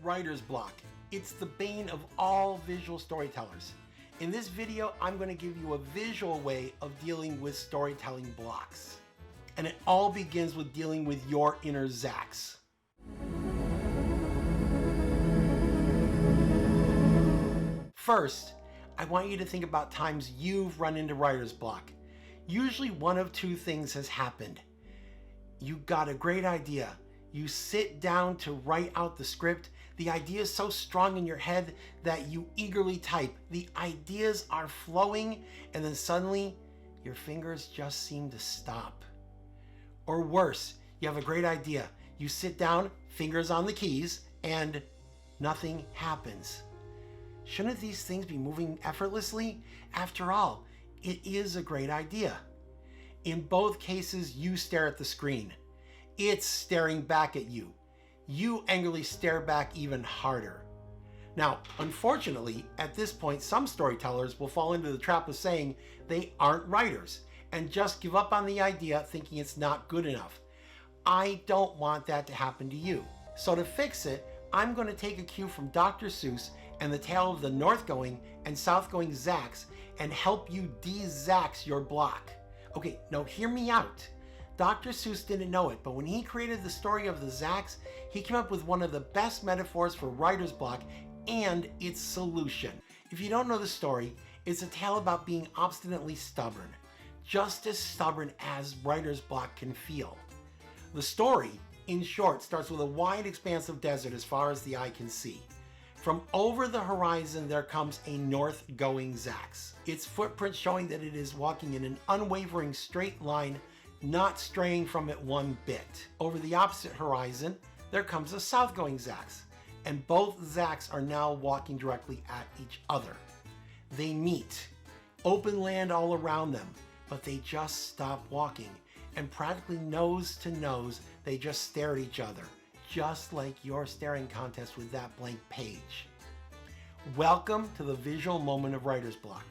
writer's block. It's the bane of all visual storytellers. In this video, I'm going to give you a visual way of dealing with storytelling blocks. And it all begins with dealing with your inner Zax. First, I want you to think about times you've run into writer's block. Usually one of two things has happened. You got a great idea. You sit down to write out the script. The idea is so strong in your head that you eagerly type. The ideas are flowing, and then suddenly your fingers just seem to stop. Or worse, you have a great idea. You sit down, fingers on the keys, and nothing happens. Shouldn't these things be moving effortlessly? After all, it is a great idea. In both cases, you stare at the screen. It's staring back at you. You angrily stare back even harder. Now, unfortunately, at this point, some storytellers will fall into the trap of saying they aren't writers and just give up on the idea thinking it's not good enough. I don't want that to happen to you. So to fix it, I'm going to take a cue from Dr. Seuss and the tale of the north-going and south-going Zax and help you de-Zax your block. Okay, now hear me out. Dr. Seuss didn't know it, but when he created the story of the Zax, he came up with one of the best metaphors for writer's block and its solution. If you don't know the story, it's a tale about being obstinately stubborn, just as stubborn as writer's block can feel. The story, in short, starts with a wide expanse of desert as far as the eye can see. From over the horizon, there comes a north-going Zax, its footprint showing that it is walking in an unwavering straight line, not straying from it one bit. Over the opposite horizon, there comes a south-going Zax, and both Zax are now walking directly at each other. They meet, open land all around them, but they just stop walking, and practically nose to nose, they just stare at each other, just like your staring contest with that blank page. Welcome to the visual moment of writer's block.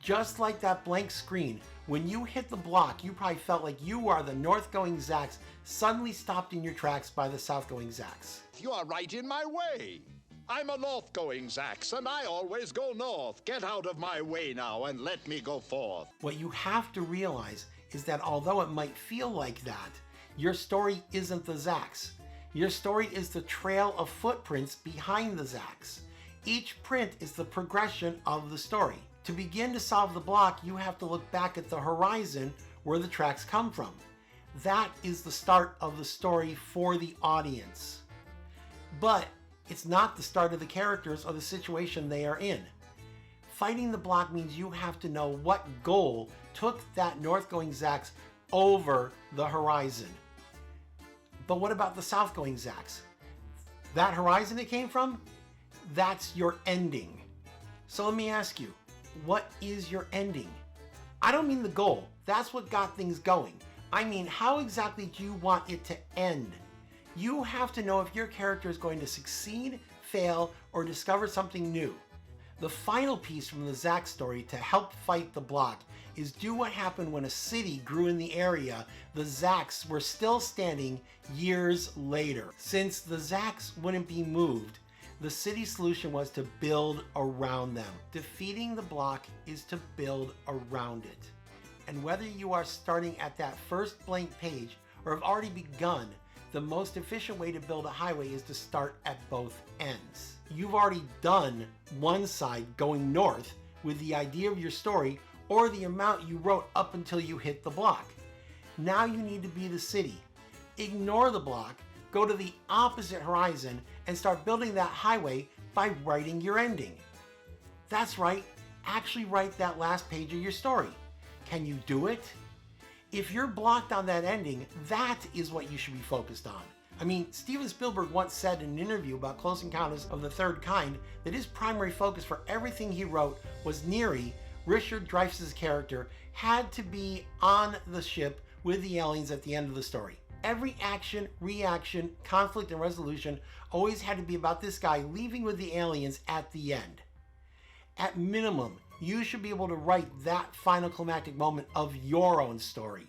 Just like that blank screen, when you hit the block, you probably felt like you are the north-going Zax suddenly stopped in your tracks by the south-going Zax. You are right in my way. I'm a north-going Zax, and I always go north. Get out of my way now and let me go forth. What you have to realize is that although it might feel like that, your story isn't the Zax. Your story is the trail of footprints behind the Zax. Each print is the progression of the story. To begin to solve the block, you have to look back at the horizon where the tracks come from. That is the start of the story for the audience. But it's not the start of the characters or the situation they are in. Fighting the block means you have to know what goal took that north-going Zax over the horizon. But what about the south-going Zax? That horizon it came from? That's your ending. So let me ask you, what is your ending? I don't mean the goal. That's what got things going. I mean, how exactly do you want it to end? You have to know if your character is going to succeed, fail, or discover something new. The final piece from the Zax story to help fight the block is do what happened when a city grew in the area the Zax were still standing years later. Since the Zax wouldn't be moved, the city's solution was to build around them. Defeating the block is to build around it. And whether you are starting at that first blank page or have already begun, the most efficient way to build a highway is to start at both ends. You've already done one side going north with the idea of your story or the amount you wrote up until you hit the block. Now you need to be the city. Ignore the block, go to the opposite horizon, and start building that highway by writing your ending. That's right, actually write that last page of your story. Can you do it? If you're blocked on that ending, that is what you should be focused on. I mean, Steven Spielberg once said in an interview about Close Encounters of the Third Kind that his primary focus for everything he wrote was Neri, Richard Dreyfuss's character, had to be on the ship with the aliens at the end of the story. Every action, reaction, conflict, and resolution always had to be about this guy leaving with the aliens at the end. At minimum, you should be able to write that final climactic moment of your own story.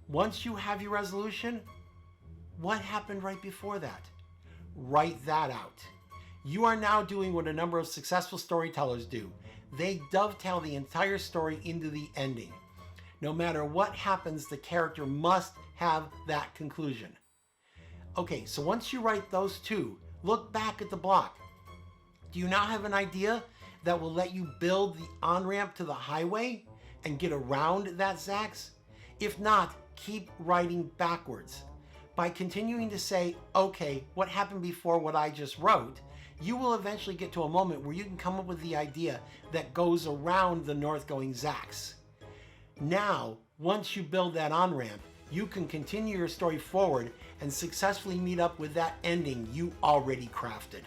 Once you have your resolution, what happened right before that? write that out. You are now doing what a number of successful storytellers do. They dovetail the entire story into the ending. No matter what happens, the character must have that conclusion. Okay, so once you write those two, look back at the block. Do you now have an idea that will let you build the on-ramp to the highway and get around that Zax? If not, keep writing backwards. By continuing to say, okay, what happened before what I just wrote, you will eventually get to a moment where you can come up with the idea that goes around the north-going Zax. Now, once you build that on-ramp, you can continue your story forward and successfully meet up with that ending you already crafted.